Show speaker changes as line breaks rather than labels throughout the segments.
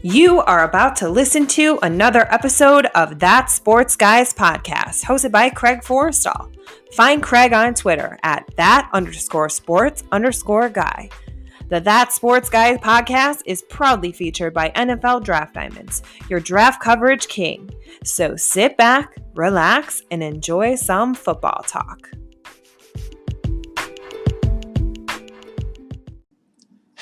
You are about to listen to another episode of That Sports Guys podcast, hosted by Craig Forrestal. Find Craig on Twitter at that_sports_guy. The That Sports Guys podcast is proudly featured by NFL Draft Diamonds, your draft coverage king. So sit back, relax, and enjoy some football talk.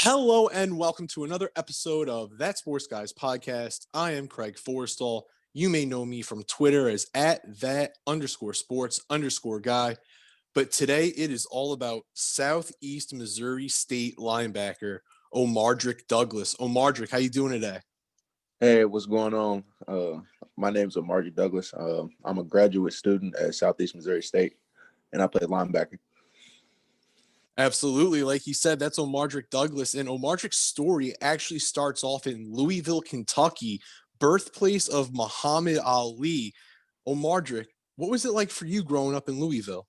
Hello and welcome to another episode of That Sports Guys podcast. I am Craig Forrestal. You may know me from Twitter as at that_sports_guy. But today it is all about Southeast Missouri State linebacker Omardrick Douglas. Omardrick, how you doing today?
Hey, what's going on? My name is Omardrick Douglas. I'm a graduate student at Southeast Missouri State, and I play linebacker.
Absolutely. Like you said, that's Omardrick Douglas. And Omardrick's story actually starts off in Louisville, Kentucky, birthplace of Muhammad Ali. Omardrick, what was it like for you growing up in Louisville?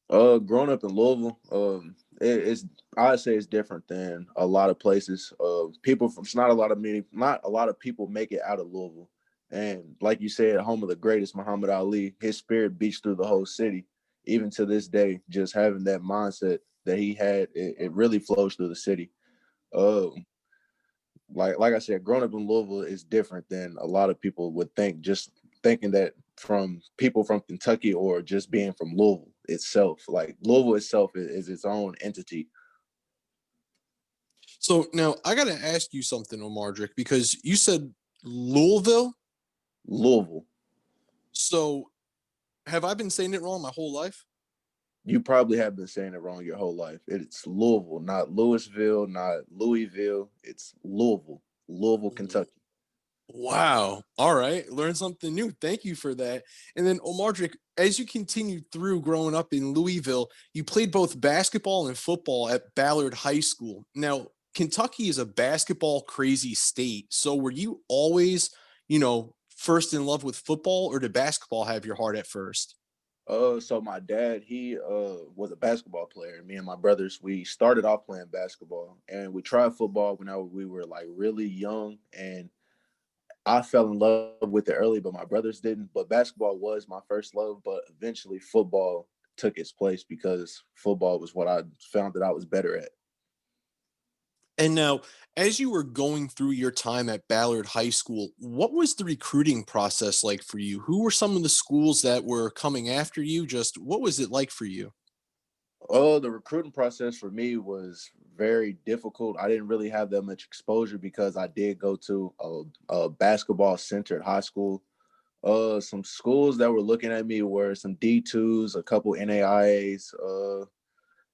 Growing up in Louisvile, I'd say it's different than a lot of places. Not a lot of people make it out of Louisville. And like you said, home of the greatest, Muhammad Ali, his spirit beats through the whole city. Even to this day, just having that mindset that he had, it really flows through the city. Like I said, growing up in Louisville is different than a lot of people would think, just thinking that from people from Kentucky or just being from Louisville itself. Like Louisville itself is its own entity.
So now I got to ask you something, Omardrick, because you said Louisville. So have I been saying it wrong my whole life?
You probably have been saying it wrong your whole life. It's Louisville, not Louisville, not Louisville. It's Louisville, Kentucky.
Wow. All right. Learn something new. Thank you for that. And then, Omardrick, as you continued through growing up in Louisville, you played both basketball and football at Ballard High School. Now, Kentucky is a basketball crazy state. So were you always, first in love with football, or did basketball have your heart at first?
So my dad, he was a basketball player. Me and my brothers, we started off playing basketball, and we tried football when we were like really young, and I fell in love with it early, but my brothers didn't. But basketball was my first love, but eventually football took its place because football was what I found that I was better at.
And now, as you were going through your time at Ballard High School, what was the recruiting process like for you? Who were some of the schools that were coming after you? Just what was it like for you?
Oh, the recruiting process for me was very difficult. I didn't really have that much exposure because I did go to a basketball centered high school. Some schools that were looking at me were some D2s, a couple NAIAs.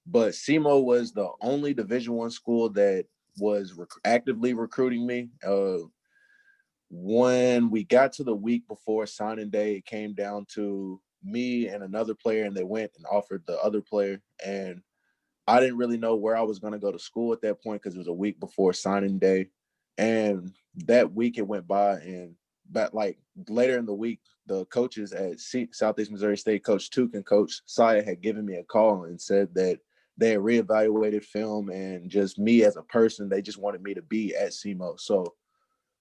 But SEMO was the only Division I school that was actively recruiting me. When we got to the week before signing day, it came down to me and another player, and they went and offered the other player. And I didn't really know where I was going to go to school at that point because it was a week before signing day. And that week it went by, and like later in the week, the coaches at Southeast Missouri State, Coach Tuke and Coach Saya, had given me a call and said that they had reevaluated film and just me as a person. They just wanted me to be at SEMO. So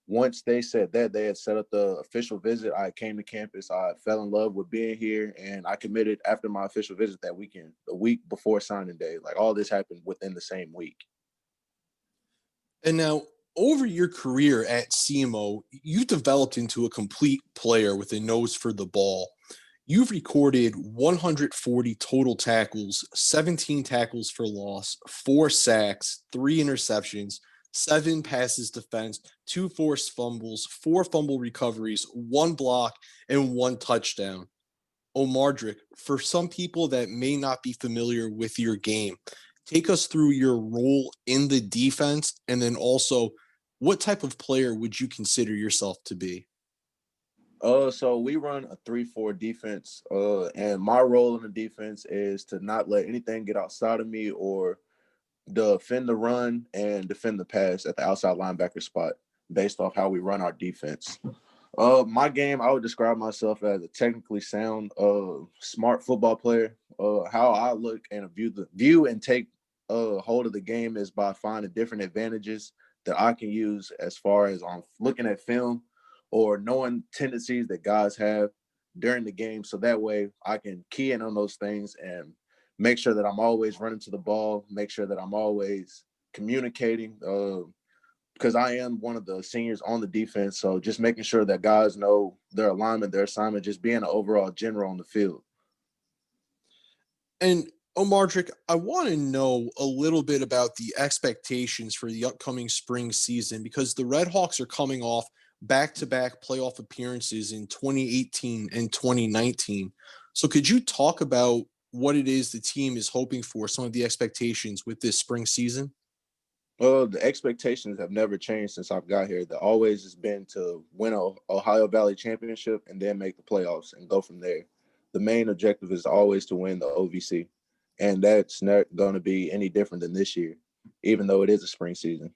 once they said that, they had set up the official visit. I came to campus. I fell in love with being here, and I committed after my official visit that weekend, the week before signing day. Like all this happened within the same week.
And now, over your career at SEMO, you developed into a complete player with a nose for the ball. You've recorded 140 total tackles, 17 tackles for loss, 4 sacks, 3 interceptions, 7 passes defensed, 2 forced fumbles, 4 fumble recoveries, 1 block, and 1 touchdown. Omardrick, for some people that may not be familiar with your game, take us through your role in the defense, and then also what type of player would you consider yourself to be?
So we run a 3-4 defense, and my role in the defense is to not let anything get outside of me or defend the run and defend the pass at the outside linebacker spot based off how we run our defense. My game, I would describe myself as a technically sound, smart football player. How I look and view and take hold of the game is by finding different advantages that I can use as far as on looking at film or knowing tendencies that guys have during the game. So that way I can key in on those things and make sure that I'm always running to the ball, make sure that I'm always communicating, because I am one of the seniors on the defense. So just making sure that guys know their alignment, their assignment, just being an overall general on the field.
And Omardrick, I want to know a little bit about the expectations for the upcoming spring season because the Red Hawks are coming off back-to-back playoff appearances in 2018 and 2019. So could you talk about what it is the team is hoping for, some of the expectations with this spring season?
The expectations have never changed since I've got here. The always has been to win a Ohio Valley championship and then make the playoffs and go from there. The main objective is always to win the OVC, and that's not going to be any different than this year, even though it is a spring season.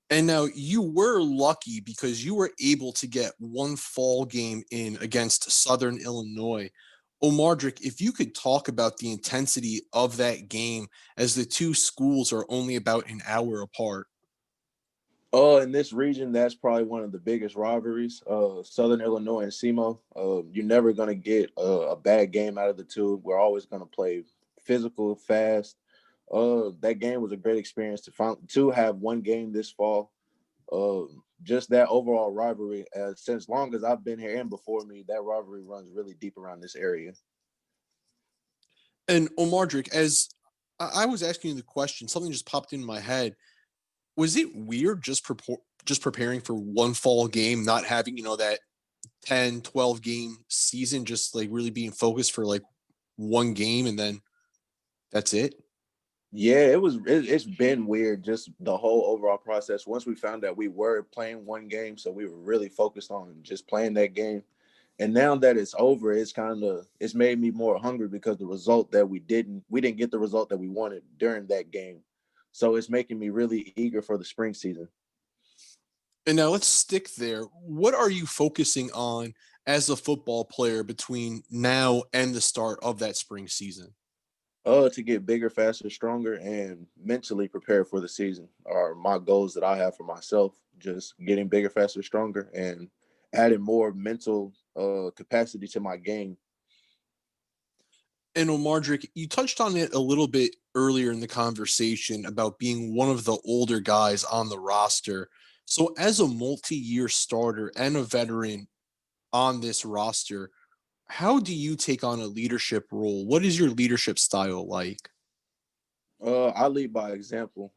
And now you were lucky because you were able to get one fall game in against Southern Illinois. Omardrick, if you could talk about the intensity of that game as the two schools are only about an hour apart.
In this region, that's probably one of the biggest rivalries. Southern Illinois and SEMO. You're never going to get a bad game out of the two. We're always going to play physical, fast. That game was a great experience to have one game this fall. Just that overall rivalry, since long as I've been here and before me, that rivalry runs really deep around this area.
And Omardrick, as I was asking you the question, something just popped in my head. Was it weird just preparing for one fall game, not having, that 10, 12 game season, just like really being focused for like one game and then that's it?
Yeah, it's been weird, just the whole overall process. Once we found out we were playing one game, so we were really focused on just playing that game. And now that it's over, it's made me more hungry because the result that we didn't get the result that we wanted during that game. So it's making me really eager for the spring season.
And now let's stick there. What are you focusing on as a football player between now and the start of that spring season?
To get bigger, faster, stronger, and mentally prepared for the season are my goals that I have for myself. Just getting bigger, faster, stronger, and adding more mental capacity to my game.
And Omardrick, you touched on it a little bit earlier in the conversation about being one of the older guys on the roster. So as a multi-year starter and a veteran on this roster, how do you take on a leadership role? What is your leadership style like?
I lead by example.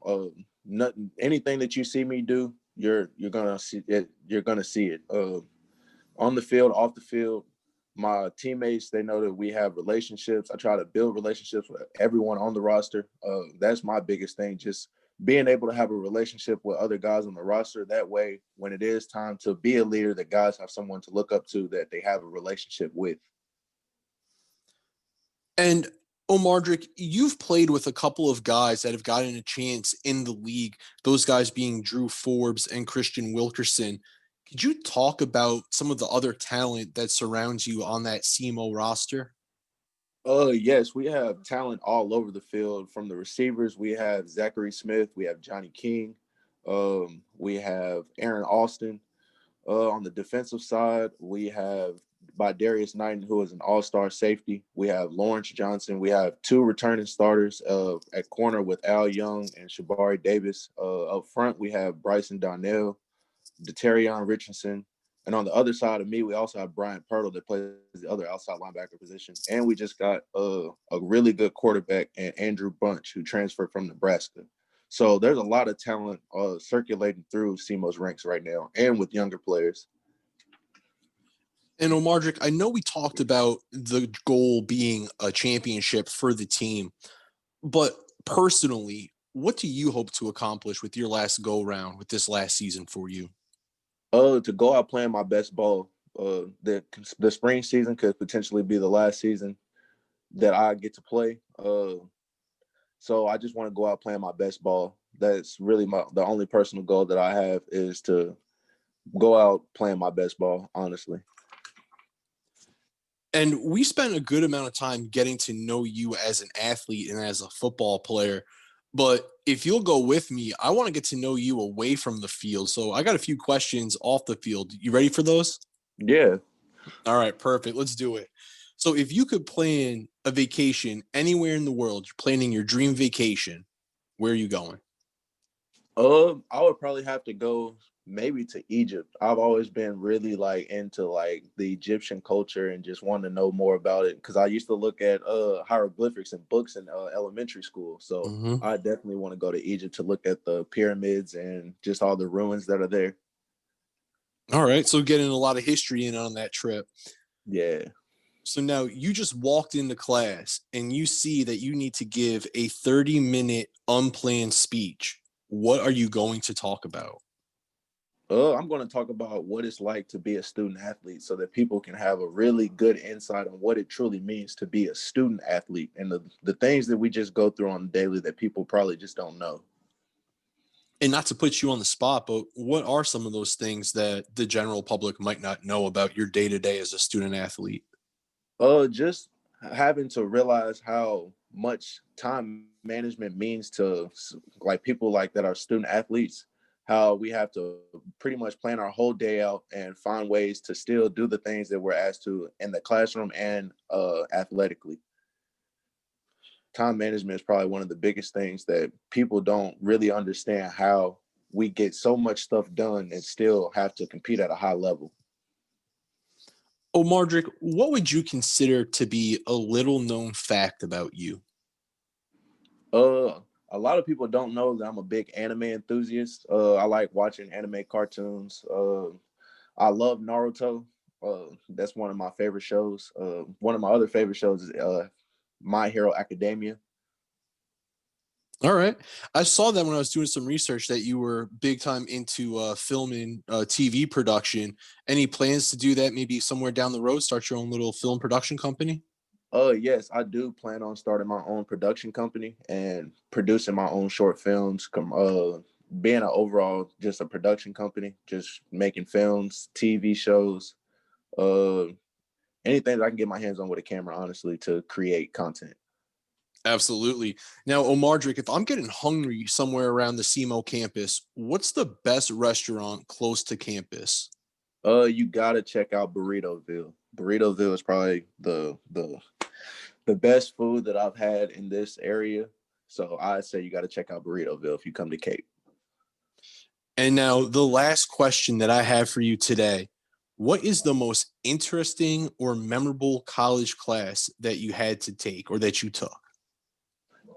Nothing, anything that you see me do, you're gonna see it. You're gonna see it. On the field, off the field, my teammates, they know that we have relationships. I try to build relationships with everyone on the roster. That's my biggest thing, just being able to have a relationship with other guys on the roster. That way, when it is time to be a leader, that guys have someone to look up to that they have a relationship with.
And Omardrick, you've played with a couple of guys that have gotten a chance in the league, those guys being Drew Forbes and Christian Wilkerson. Could you talk about some of the other talent that surrounds you on that SEMO roster?
Yes, we have talent all over the field. From the receivers, we have Zachary Smith, we have Johnny King, we have Aaron Austin. On the defensive side, we have by Darius Knighton, who is an all-star safety. We have Lawrence Johnson. We have two returning starters at corner with Al Young and Shabari Davis. Up front, we have Bryson Donnell, Deterion Richardson. And on the other side of me, we also have Brian Pirtle that plays the other outside linebacker position. And we just got a really good quarterback, and Andrew Bunch, who transferred from Nebraska. So there's a lot of talent circulating through SEMO's ranks right now and with younger players.
And Omardrick, I know we talked about the goal being a championship for the team, but personally, what do you hope to accomplish with your last go round with this last season for you?
To go out playing my best ball. The spring season could potentially be the last season that I get to play. So I just want to go out playing my best ball. That's really the only personal goal that I have is to go out playing my best ball, honestly.
And we spent a good amount of time getting to know you as an athlete and as a football player. But if you'll go with me, I want to get to know you away from the field. So I got a few questions off the field. You ready for those?
Yeah.
All right, perfect. Let's do it. So if you could plan a vacation anywhere in the world, you're planning your dream vacation, where are you going?
I would probably have to go maybe to Egypt. I've always been really like into like the Egyptian culture and just wanted to know more about it because I used to look at hieroglyphics and books in elementary school. So I definitely want to go to Egypt to look at the pyramids and just all the ruins that are there.
All right, so getting a lot of history in on that trip.
Yeah.
So now you just walked into class and you see that you need to give a 30-minute unplanned speech. What are you going to talk about?
I'm going to talk about what it's like to be a student athlete so that people can have a really good insight on what it truly means to be a student athlete and the things that we just go through on the daily that people probably just don't know.
And not to put you on the spot, but what are some of those things that the general public might not know about your day-to-day as a student athlete?
Just having to realize how much time management means to like people like that are student athletes, how we have to pretty much plan our whole day out and find ways to still do the things that we're asked to in the classroom and athletically. Time management is probably one of the biggest things that people don't really understand, how we get so much stuff done and still have to compete at a high level.
Omardrick, what would you consider to be a little known fact about you?
A lot of people don't know that I'm a big anime enthusiast. I like watching anime cartoons. I love Naruto. That's one of my favorite shows. One of my other favorite shows is My Hero Academia.
All right. I saw that when I was doing some research that you were big time into film and TV production. Any plans to do that maybe somewhere down the road, start your own little film production company?
Yes, I do plan on starting my own production company and producing my own short films, being an overall just a production company, just making films, TV shows, uh, anything that I can get my hands on with a camera, honestly, to create content.
Absolutely. Now, Omardrick, if I'm getting hungry somewhere around the SEMO campus, what's the best restaurant close to campus?
You gotta check out Burritoville. Burritoville is probably the best food that I've had in this area. So I say you gotta check out Burritoville if you come to Cape.
And now the last question that I have for you today, what is the most interesting or memorable college class that you had to take or that you took?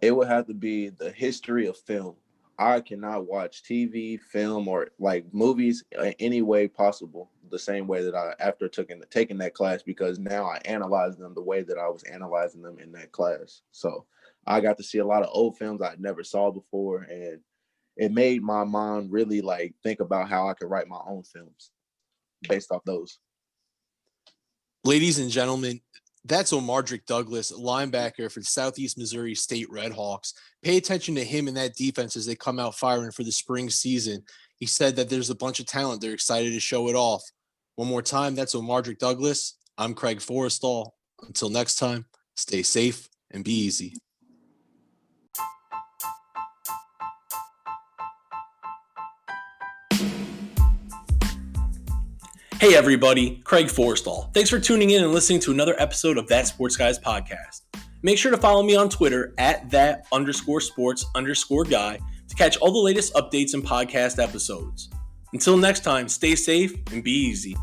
It would have to be the history of film. I cannot watch TV, film, or like movies in any way possible the same way that I after taking that class, because now I analyze them the way that I was analyzing them in that class. So I got to see a lot of old films I never saw before, and it made my mind really like think about how I could write my own films based off those.
Ladies and gentlemen, that's Omardrick Douglas, linebacker for the Southeast Missouri State Redhawks. Pay attention to him and that defense as they come out firing for the spring season. He said that there's a bunch of talent. They're excited to show it off. One more time, that's Omardrick Douglas. I'm Craig Forrestall. Until next time, stay safe and be easy. Hey everybody, Craig Forrestall. Thanks for tuning in and listening to another episode of That Sports Guys podcast. Make sure to follow me on Twitter at @that_sports_guy to catch all the latest updates and podcast episodes. Until next time, stay safe and be easy.